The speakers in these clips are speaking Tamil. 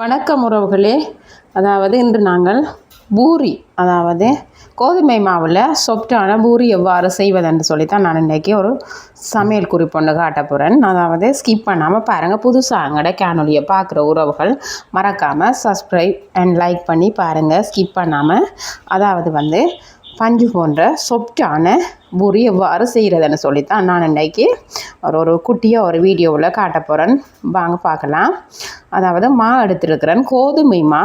வணக்கம் உறவுகளே. இன்று நாங்கள் பூரி கோதுமை மாவில் சாஃப்டான பூரி எவ்வாறு செய்வதென்று சொல்லித்தான் நான் இன்றைக்கி ஒரு சமையல் குறிப்பொன்று காட்ட போகிறேன். ஸ்கிப் பண்ணாமல் பாருங்கள். புதுசாக எங்களோட காணொலியை பார்க்குற உறவுகள் மறக்காமல் சப்ஸ்கிரைப் அண்ட் லைக் பண்ணி பாருங்கள். ஸ்கிப் பண்ணாமல் பஞ்சு போன்ற சாஃப்டான பூரி எவ்வாறு செய்கிறதுன்னு சொல்லித்தான் நான் இன்றைக்கி ஒரு குட்டியாக ஒரு வீடியோவில் காட்ட போகிறேன். வாங்க பார்க்கலாம். மா எடுத்துருக்கிறேன், கோதுமை மா,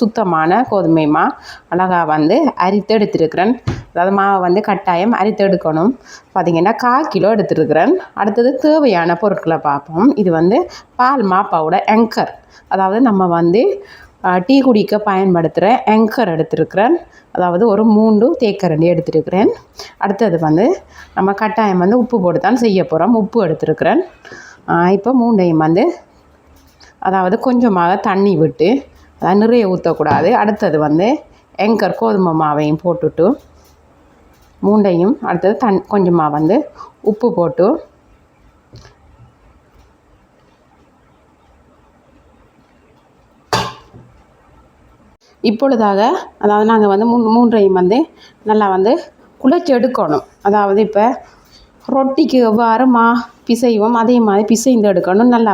சுத்தமான கோதுமை மா அழகாக அரித்து எடுத்துருக்கிறேன். மாவை கட்டாயம் அரித்து எடுக்கணும். பார்த்திங்கன்னா 1/4 கிலோ எடுத்துருக்கிறேன். அடுத்தது தேவையான பொருட்களை பார்ப்போம். இது பால் மா பவுடர் ஆங்கர், நம்ம டீ குடிக்க பயன்படுத்துகிற ஆங்கர் எடுத்துருக்கிறேன். ஒரு 3 தேக்கரண்டி எடுத்துருக்கிறேன். அடுத்தது நம்ம கட்டாயம் உப்பு போட்டு தான் செய்ய போகிறோம். உப்பு எடுத்துருக்கிறேன். இப்போ 3ஐயும் கொஞ்சமாக தண்ணி விட்டு, நிறைய ஊற்றக்கூடாது. அடுத்தது ஆங்கர் கோதுமை மாவையும் போட்டுட்டு 3ஐயும் அடுத்தது கொஞ்சமாக உப்பு போட்டு இப்பொழுதாக நாங்கள் 3ஐயும் நல்லா குழைச்சி எடுக்கணும். இப்போ ரொட்டிக்கு எவ்வாறு மா பிசைவோம் அதே மாதிரி பிசைந்து எடுக்கணும். நல்லா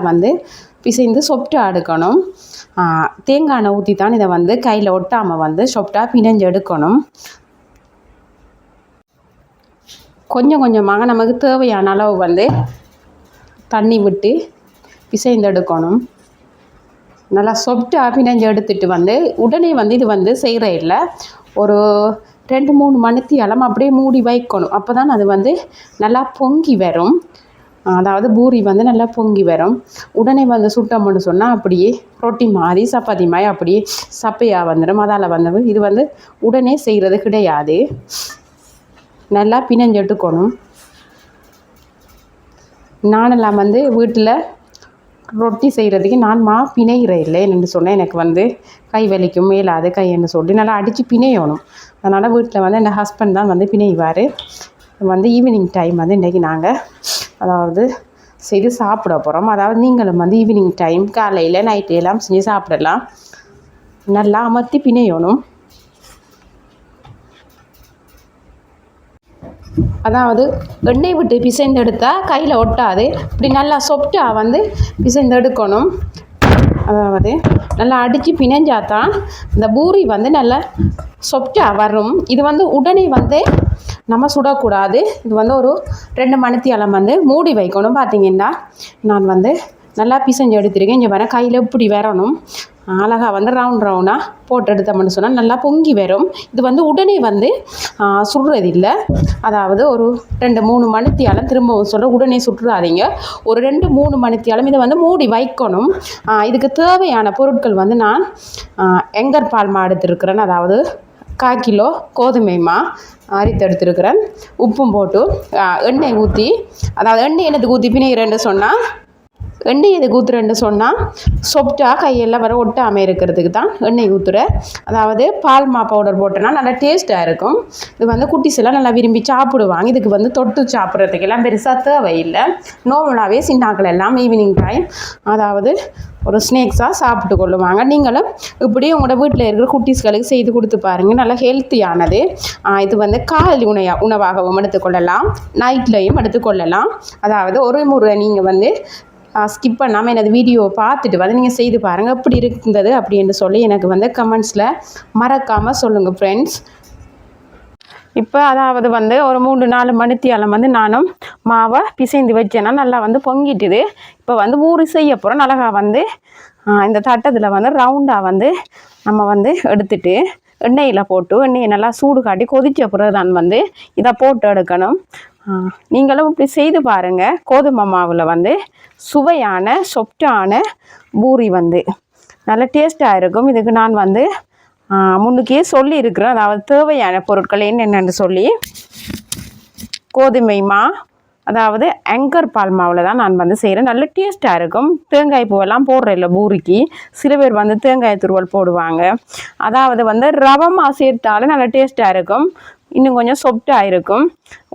பிசைந்து சொப்டாக எடுக்கணும். தேங்காய் எண்ணெய் ஊற்றி தான் இதை கையில் ஒட்டாமல் சொப்டாக பிணைஞ்சு எடுக்கணும். கொஞ்சம் கொஞ்சமாக நமக்கு தேவையான அளவு தண்ணி விட்டு பிசைந்து எடுக்கணும். நல்லா சொப்டாக பிணைஞ்சு எடுத்துட்டு உடனே இது செய்கிற இல்லை, ஒரு 2-3 மணித்தியாலம் அப்படியே மூடி வைக்கணும். அப்போ தான் அது நல்லா பொங்கி வரும். பூரி நல்லா பொங்கி வரும். உடனே சுட்டோம்னு சொன்னால் அப்படியே ரொட்டி மாதிரி சப்பாத்தி மாதிரி அப்படியே சப்பையாக வந்துடும். அதால் இது உடனே செய்கிறது கிடையாது. நல்லா பிணைஞ்சு எடுக்கணும். நானெல்லாம் வீட்டில் ரொட்டி செய்கிறதுக்கு நான் மா பிணைகிற இல்லை என்று சொன்னேன். எனக்கு கை வலிக்கும், மேலாது கைன்னு சொல்லி நல்லா அடித்து பிணையணும். அதனால் வீட்டில் என் ஹஸ்பண்ட் தான் பிணைவார். ஈவினிங் டைம் இன்றைக்கி நாங்கள் செய்து சாப்பிட போகிறோம். நீங்களும் ஈவினிங் டைம் காலையில் நைட்டு எல்லாம் செஞ்சு சாப்பிடலாம். நல்லா அமர்த்தி பிணையணும். எண்ணெய் விட்டு பிசைந்து எடுத்தால் கையில் ஒட்டாது. இப்படி நல்லா சொப்டாக பிசைந்து எடுக்கணும். நல்லா அடித்து பிணைஞ்சாதான் இந்த பூரி நல்லா சொப்டாக வரும். இது உடனே நம்ம சுடக்கூடாது. இது ஒரு 2 மணித்தியாலம் மூடி வைக்கணும். பார்த்திங்கன்னா நான் நல்லா பிசைஞ்சு எடுத்துருக்கேன். இங்கே வர கையில் இப்படி வரணும். அழகாக ரவுண்டாக போட்டு எடுத்தோம்னு சொன்னால் நல்லா பொங்கி வரும். இது உடனே சுடுறதில்லை. ஒரு 2-3 மணித்தியாலம் திரும்பவும் சொல்ல உடனே சுட்டுறாதீங்க. ஒரு 2-3 மணித்தியாலம் இதை மூடி வைக்கணும். இதுக்கு தேவையான பொருட்கள் நான் ஆங்கர் பால் மா எடுத்துருக்கிறேன். 1/4 கிலோ கோதுமை மா அரித்து எடுத்துருக்கிறேன். உப்பும் போட்டு எண்ணெய் ஊற்றி, எண்ணெய் என்னத்துக்கு ஊற்றி பிணைகிறேன்னு சொன்னால், எண்ணெய் எதுக்கு ஊற்றுறேன்னு சொன்னால் சொப்டாக கையெல்லாம் ஒட்டாமல் இருக்கிறதுக்கு தான் எண்ணெய் ஊற்றுறேன். பால் மா பவுடர் போட்டோன்னா நல்லா டேஸ்ட்டாக இருக்கும். இது குட்டிஸ் எல்லாம் நல்லா விரும்பி சாப்பிடுவாங்க. இதுக்கு தொட்டு சாப்பிட்றதுக்கெல்லாம் பெருசாக தேவையில்லை. நார்மலாகவே சின்னாக்கள் எல்லாம் ஈவினிங் டைம் ஒரு ஸ்நாக்ஸாக சாப்பிட்டு கொள்ளுவாங்க. நீங்களும் இப்படி உங்களோட வீட்டில் இருக்கிற குட்டீஸ்களுக்கு செய்து கொடுத்து பாருங்கள். நல்லா ஹெல்த்தியானது. இது காலை உணவாகவும் எடுத்துக்கொள்ளலாம், நைட்லையும் எடுத்துக்கொள்ளலாம். ஒரு முறை நீங்கள் ஸ்கிப் பண்ணாமல் எனது வீடியோவை பார்த்துட்டு நீங்கள் செய்து பாருங்கள். எப்படி இருந்தது அப்படின்னு சொல்லி எனக்கு கமெண்ட்ஸில் மறக்காமல் சொல்லுங்கள் ஃப்ரெண்ட்ஸ். இப்போ ஒரு 3-4 மணித்தியாலம் நானும் மாவை பிசைந்து வச்சேன்னா நல்லா பொங்கிட்டுது. இப்போ பூரி செய்ய போகிறோம். அழகாக இந்த தட்டத்தில் ரவுண்டாக நம்ம எடுத்துட்டு எண்ணெயில் போட்டு எண்ணெயை நல்லா சூடு காட்டி கொதிச்ச பிறகு தான் இதை போட்டு எடுக்கணும். நீங்களும் இப்படி செய்து பாருங்கள். கோதுமை மாவில் சுவையான சொப்டான பூரி நல்ல டேஸ்ட்டாக இருக்கும். இதுக்கு நான் முன்னுக்கே சொல்லியிருக்கிறேன். தேவையான பொருட்கள் என்னென்னு சொல்லி, கோதுமை மா, ஆங்கர் பால் மாவில் தான் நான் செய்கிறேன். நல்ல டேஸ்ட்டாக இருக்கும். தேங்காய் பூவெல்லாம் போடுற இல்லை பூரிக்கு. சில பேர் தேங்காய் துருவல் போடுவாங்க. ரவை மா சேர்த்தாலும் நல்ல டேஸ்ட்டாக இருக்கும். இன்னும் கொஞ்சம் சொப்டாக இருக்கும்.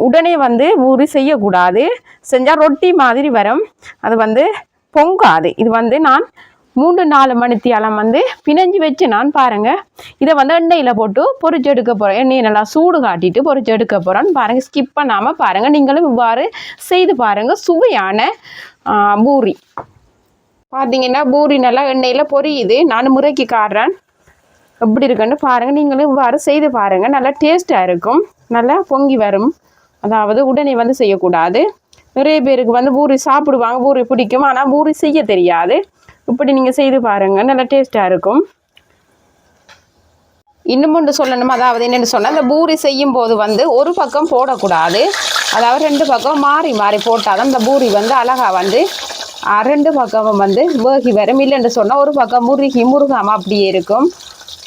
உடனே பூரி செய்யக்கூடாது. செஞ்சால் ரொட்டி மாதிரி வரும். அது பொங்காது. இது நான் 3-4 மணித்தியாலம் வந்து பிணைஞ்சு வச்சு நான் பாருங்கள். இதை வந்து எண்ணெயில் போட்டு பொரிச்சு எடுக்க போகிறேன். எண்ணெயை நல்லா சூடு காட்டிட்டு பொரிச்சு எடுக்க போகிறேன்னு பாருங்கள். ஸ்கிப் பண்ணாமல் பாருங்கள். நீங்களும் இவ்வாறு செய்து பாருங்கள். சுவையான பூரி பார்த்தீங்கன்னா பூரி நல்லா எண்ணெயில் பொரியுது. நான் முறைக்கு காட்டுறேன் எப்படி இருக்குன்னு பாருங்கள். நீங்களும் இவ்வாறு செய்து பாருங்கள். நல்லா டேஸ்ட்டாக இருக்கும். நல்லா பொங்கி வரும். அதாவது உடனே வந்து செய்யக்கூடாது. நிறைய பேருக்கு வந்து பூரி சாப்பிடுவாங்க, பூரி பிடிக்கும், ஆனால் பூரி செய்ய தெரியாது. இப்படி நீங்கள் செய்து பாருங்கள். நல்லா டேஸ்ட்டாக இருக்கும். இன்னும் ஒன்று சொல்லணும். அதாவது என்னென்னு சொன்னால் இந்த பூரி செய்யும் போது வந்து ஒரு பக்கம் போடக்கூடாது. அதாவது 2 பக்கம் மாறி மாறி போட்டால் தான் இந்த பூரி வந்து அழகாக வந்து 2 பக்கமும் வந்து வேகி வரும். இல்லைன்னு சொன்னால் ஒரு பக்கம் முருகாமல் அப்படியே இருக்கும்.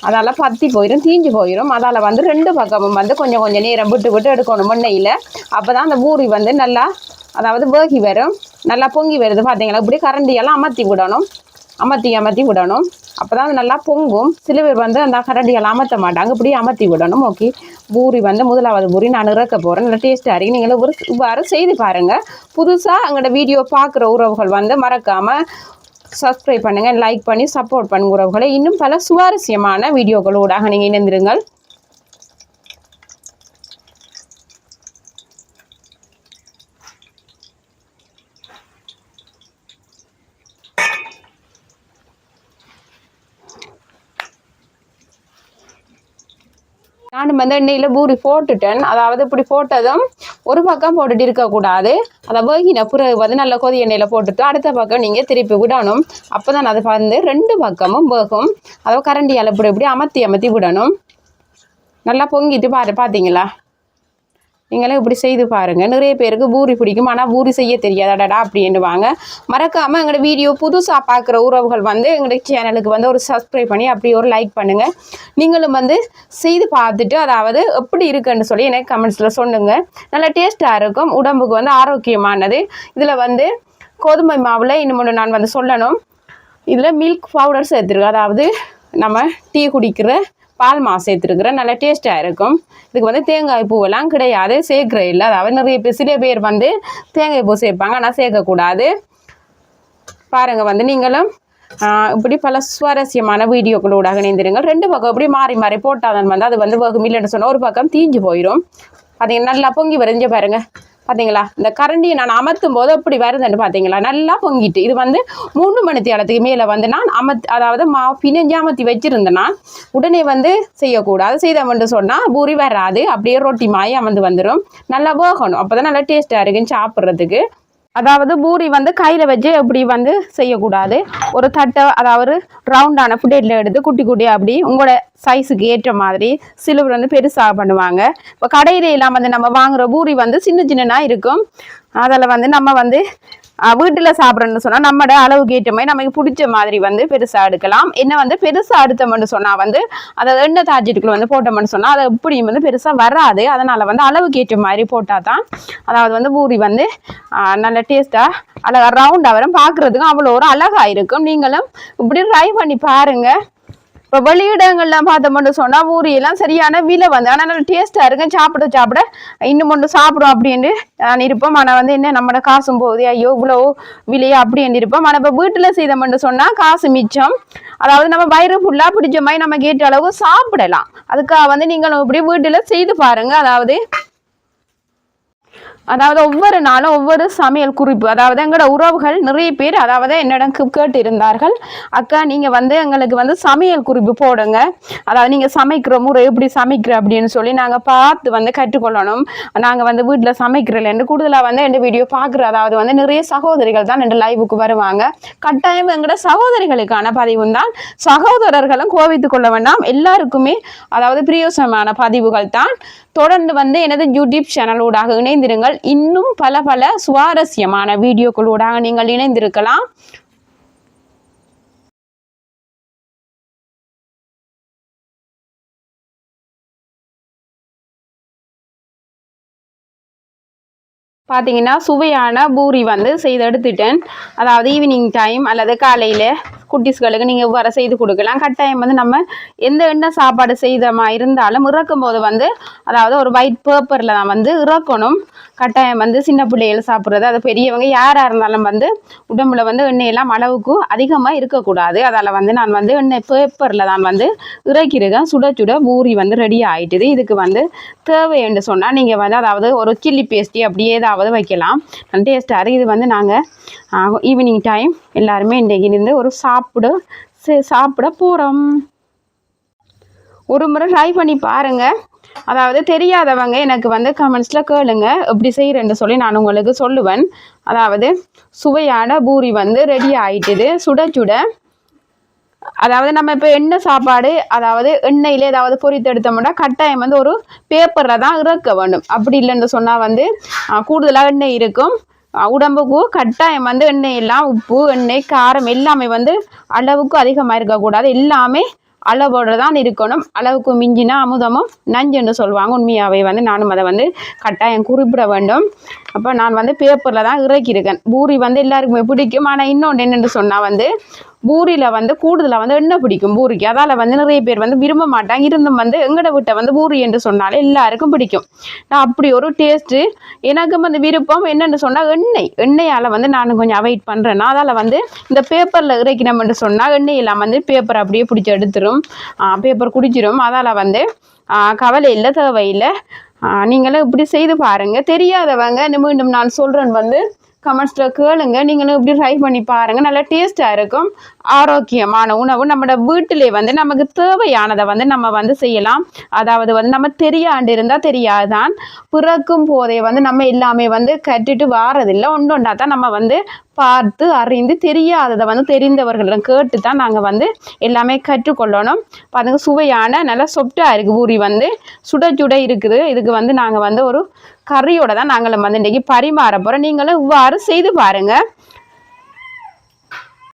அதால் பற்றி போயிடும், தீஞ்சு போயிடும். அதால் வந்து 2 பக்கமும் வந்து கொஞ்சம் கொஞ்சம் நேரம் விட்டு விட்டு எடுக்கணும் எண்ணெயில். அப்போ தான் அந்த பூரி வந்து நல்லா அதாவது வேகி வரும். நல்லா பொங்கி வருது பார்த்தீங்களா. இப்படி கரண்டியெல்லாம் அமர்த்தி விடணும். அப்போ தான் நல்லா பொங்கும். சில பேர் வந்து அந்த கரண்டியெல்லாம் அமர்த்த மாட்டாங்க. இப்படி அமர்த்தி விடணும். ஓகே, பூரி வந்து முதலாவது பூரி நான் இறக்க போகிறேன். நல்லா டேஸ்ட்டாக இருக்கு. நீங்களும் இவ்வாறு செய்து பாருங்கள். புதுசாக எங்களோட வீடியோ பார்க்குற உறவுகள் வந்து மறக்காமல் சப்ஸ்கிரைப் பண்ணுங்கள், லைக் பண்ணி சப்போர்ட் பண்ணுங்க உறவுகளை. இன்னும் பல சுவாரஸ்யமான வீடியோக்களோடாக நீங்கள் இணைந்திருங்கள். நான் வந்து எண்ணெயில் பூரி போட்டுட்டேன். அதாவது இப்படி போட்டதும் ஒரு பக்கம் போட்டுட்டு இருக்கக்கூடாது. அதை வேகின பிறகு வந்து நல்ல கொதி எண்ணெயில் போட்டுட்டு அடுத்த பக்கம் நீங்கள் திருப்பி விடணும். அப்போ தான் அது வந்து 2 பக்கமும் வேகும். அதாவது கரண்டியால் இப்படி அமர்த்தி விடணும். நல்லா பொங்கிட்டு பார்த்தீங்களா. நீங்களும் இப்படி செய்து பாருங்கள். நிறைய பேருக்கு பூரி பிடிக்கும், ஆனால் பூரி செய்ய தெரியாதடா அப்படின்னுவாங்க. மறக்காமல் எங்களோட வீடியோ புதுசாக பார்க்குற உறவுகள் வந்து எங்களுடைய சேனலுக்கு வந்து ஒரு சப்ஸ்கிரைப் பண்ணி அப்படி ஒரு லைக் பண்ணுங்கள். நீங்களும் வந்து செய்து பார்த்துட்டு அதாவது எப்படி இருக்குன்னு சொல்லி எனக்கு கமெண்ட்ஸில் சொல்லுங்கள். நல்லா டேஸ்ட்டாக இருக்கும், உடம்புக்கு வந்து ஆரோக்கியமானது. இதில் வந்து கோதுமை மாவில் இன்னும் நான் வந்து சொல்லணும். இதில் மில்க் பவுடர் சேர்த்துருக்கு. அதாவது நம்ம டீ குடிக்கிற பால் மாவு சேர்த்துருக்குறேன். நல்லா டேஸ்ட்டாக இருக்கும். இதுக்கு வந்து தேங்காய் பூவெல்லாம் கிடையாது, சேர்க்குற இல்லை. அதாவது சில பேர் வந்து தேங்காய் பூ சேர்ப்பாங்க, ஆனால் சேர்க்கக்கூடாது. பாருங்கள் வந்து நீங்களும் இப்படி பல சுவாரஸ்யமான வீடியோக்களோட இணைந்திருங்கள். 2 பக்கம் இப்படி மாறி மாறி போட்டால் தான் வந்து அது வந்து வேகும். இல்லைன்னு சொன்னால் ஒரு பக்கம் தீஞ்சு போயிடும். பார்த்தீங்கன்னா நல்லா பொங்கி வரைஞ்ச பாருங்கள். பார்த்தீங்களா, இந்த கரண்டியை நான் அமர்த்தும் போது அப்படி வருதுன்னு பார்த்தீங்களா, நல்லா பொங்கிட்டு. இது வந்து 3 மணித்தியாலத்துக்கு மேலே வந்து நான் அதாவது மாவு பிணைஞ்சு அமர்த்தி வச்சுருந்தேன்னா உடனே வந்து செய்யக்கூடாது. செய்தோம்னு சொன்னால் பூரி வராது, அப்படியே ரொட்டி மாயி அமர்ந்து வந்துடும். நல்லா வேகணும். அப்போ தான் நல்லா டேஸ்ட்டாக இருக்குன்னு சாப்பிட்றதுக்கு. அதாவது பூரி வந்து கையில் வச்சு அப்படி வந்து செய்யக்கூடாது. ஒரு தட்டை அதாவது ரவுண்டான பிளேட்டில் எடுத்து குட்டி குட்டியாக அப்படி உங்களோட சைஸுக்கு ஏற்ற மாதிரி சிலர் வந்து பெருசாக பண்ணுவாங்க. இப்போ கடையில எல்லாம் வந்து நம்ம வாங்குகிற பூரி வந்து சின்ன சின்னதாக இருக்கும். அதில் வந்து நம்ம வந்து வீட்டில் சாப்பிட்றோன்னு சொன்னால் நம்மளோட அளவுக்கு ஏற்ற மாதிரி நமக்கு பிடிச்ச மாதிரி வந்து பெருசாக எடுக்கலாம். என்ன வந்து பெருசாக எடுத்தோம்னு சொன்னால் வந்து அதை எண்ணெய் தாஜெட்டுக்குள்ள வந்து போட்டோம்னு சொன்னால் அதை எப்படியும் வந்து பெருசாக வராது. அதனால் வந்து அளவுக்கு ஏற்ற மாதிரி போட்டால் தான் அதாவது வந்து பூரி வந்து நல்ல டேஸ்ட்டாக அழகாக ரவுண்டாக வரும். பார்க்குறதுக்கும் அவ்வளோ ஒரு அழகாக இருக்கும். நீங்களும் இப்படி ட்ரை பண்ணி பாருங்கள். இப்போ வெளியிடங்கள்லாம் பார்த்தோம்னு சொன்னால் பூரியெல்லாம் சரியான விலை வந்து, ஆனால் நல்ல டேஸ்ட்டாக இருக்கும். சாப்பிட இன்னும் ஒன்று சாப்பிடும் அப்படின்ட்டு நான் இருப்போம். ஆனால் வந்து என்ன நம்மளோட காசும் போகுது, ஐயோ இவ்வளோ விலையா அப்படின்னு இருப்போம். ஆனால் இப்போ வீட்டில் செய்தோம்னு சொன்னால் காசு மிச்சம். அதாவது நம்ம வயிறு ஃபுல்லாக பிடிச்ச மாதிரி நம்ம கேட்ட அளவு சாப்பிடலாம். அதுக்காக வந்து நீங்களும் இப்படி வீட்டில் செய்து பாருங்கள். அதாவது ஒவ்வொரு நாளும் ஒவ்வொரு சமையல் குறிப்பு, அதாவது எங்களோட உறவுகள் நிறைய பேர் அதாவது என்னிடம் கேட்டு இருந்தார்கள், அக்கா நீங்கள் வந்து எங்களுக்கு வந்து சமையல் குறிப்பு போடுங்க, அதாவது நீங்கள் சமைக்கிற முறை எப்படி சமைக்கிற அப்படின்னு சொல்லி நாங்கள் பார்த்து வந்து கற்றுக்கொள்ளணும். நாங்கள் வந்து வீட்டில் சமைக்கிறதில்ல கூடுதலாக வந்து எங்கள் வீடியோ பார்க்குற அதாவது வந்து நிறைய சகோதரிகள் தான் எங்கள் லைவுக்கு வருவாங்க. கட்டாயம் எங்களோட சகோதரிகளுக்கான பதிவு தான். சகோதரர்களும் கோவித்து கொள்ள வேண்டாம், எல்லாருக்குமே அதாவது பிரியோசனமான பதிவுகள் தான். தொடர்ந்து வந்து எனது யூடியூப் சேனலோடாக இணைந்திருங்கள். இன்னும் பல சுவாரஸ்யமான வீடியோக்களோடாக நீங்கள் இணைந்திருக்கலாம். பார்த்தீங்கன்னா சுவையான பூரி வந்து செய்து எடுத்துட்டேன். அதாவது ஈவினிங் டைம் அல்லது காலையில் குட்டீஸ்களுக்கு நீங்கள் இவ்வாறு செய்து கொடுக்கலாம். கட்டாயம் வந்து நம்ம எந்த எண்ணெய் சாப்பாடு செய்தமா இருந்தாலும் இறக்கும் போது வந்து அதாவது ஒரு ஒயிட் பேப்பரில் தான் வந்து இறக்கணும். கட்டாயம் வந்து சின்ன பிள்ளைகள் சாப்பிட்றது அது பெரியவங்க யாராக இருந்தாலும் வந்து உடம்புல வந்து எண்ணெயெல்லாம் அளவுக்கு அதிகமாக இருக்கக்கூடாது. அதால் வந்து நான் வந்து எண்ணெய் பேப்பரில் தான் வந்து இறக்கிருக்கேன். சுட சுட பூரி வந்து ரெடி ஆகிட்டுது. இதுக்கு வந்து தேவை என்று சொன்னால் நீங்கள் வந்து அதாவது ஒரு சில்லி பேஸ்ட்டி அப்படியே ஏதாவது வைக்கலாம். டேஸ்ட்டாக இருக்குது. இது வந்து நாங்கள் ஈவினிங் டைம் எல்லாருமே இன்றைக்கு இருந்து ஒரு சாப்பிட போகிறோம். ஒரு முறை ட்ரை பண்ணி பாருங்கள். அதாவது தெரியாதவங்க எனக்கு வந்து கமெண்ட்ஸில் கேளுங்க எப்படி செய்கிறேன்னு சொல்லி நான் உங்களுக்கு சொல்லுவேன். அதாவது சுவையான பூரி வந்து ரெடி ஆகிட்டுது சுட சுட. அதாவது நம்ம இப்போ எண்ணெய் சாப்பாடு அதாவது எண்ணெயில் ஏதாவது பொரித்து எடுத்தோம்னா கட்டாயம் வந்து ஒரு பேப்பரில் தான் இறக்க வேண்டும். அப்படி இல்லைன்னு சொன்னால் வந்து கூடுதலாக எண்ணெய் இருக்கும். உடம்புக்கு கட்டாயம் வந்து எண்ணெய் எல்லாம் உப்பு எண்ணெய் காரம் எல்லாமே வந்து அளவுக்கு அதிகமாக இருக்கக்கூடாது. எல்லாமே அளவோடு தான் இருக்கணும். அளவுக்கு மிஞ்சினா அமுதமும் நஞ்சுன்னு சொல்லுவாங்க. உண்மையாகவே வந்து நானும் அதை வந்து கட்டாயம் குறிப்பிட வேண்டும். அப்போ நான் வந்து பேப்பரில் தான் இறக்கியிருக்கேன். பூரி வந்து எல்லாருக்குமே பிடிக்கும். ஆனால் இன்னொன்று என்னென்னு சொன்னால் வந்து பூரியில் வந்து கூடுதலாக வந்து எண்ணெய் பிடிக்கும் பூரிக்கு. அதால் வந்து நிறைய பேர் வந்து விரும்ப மாட்டாங்க. இருந்தும் வந்து எங்கட வீட்டை வந்து பூரி என்று சொன்னாலே எல்லாருக்கும் பிடிக்கும். நான் அப்படி ஒரு டேஸ்ட்டு எனக்கும் வந்து விருப்பம் என்னென்னு சொன்னால் எண்ணெயால் வந்து நான் கொஞ்சம் அவாய்ட் பண்ணுறேன்னா அதால் வந்து இந்த பேப்பரில் இறக்கினோம்னு சொன்னால் எண்ணெயெல்லாம் வந்து பேப்பர் அப்படியே பிடிச்சி எடுத்துரும், பேப்பர் குடிச்சிடும். அதால் வந்து கவலை இல்லை, தேவையில்லை. நீங்களும் இப்படி செய்து பாருங்கள். தெரியாதவங்க மீண்டும் நான் சொல்கிறேன் வந்து கமெண்ட்ஸில் கேளுங்க. நீங்களும் இப்படி ட்ரை பண்ணி பாருங்கள். நல்லா டேஸ்ட்டாக இருக்கும். ஆரோக்கியமான உணவு நம்மளோட வீட்டிலே வந்து நமக்கு தேவையானதை வந்து நம்ம வந்து செய்யலாம். அதாவது வந்து நம்ம தெரியாண்டு இருந்தால் தெரியாதான். பிறக்கும் போதே வந்து நம்ம எல்லாமே வந்து கற்றுட்டு வாரதில்லை. ஒன்றா தான் நம்ம வந்து பார்த்து அறிந்து தெரியாததை வந்து தெரிந்தவர்களிடம் கேட்டு தான் நாங்கள் வந்து எல்லாமே கற்றுக்கொள்ளணும். பாருங்க சுவையான நல்லா சொப்டாக இருக்குது. பூரி வந்து சுட சுட இருக்குது. இதுக்கு வந்து நாங்கள் வந்து ஒரு கறியோட தான் நாங்களும் வந்து இன்றைக்கி பரிமாற போகிறோம். நீங்களும் இவ்வாறு செய்து பாருங்கள்.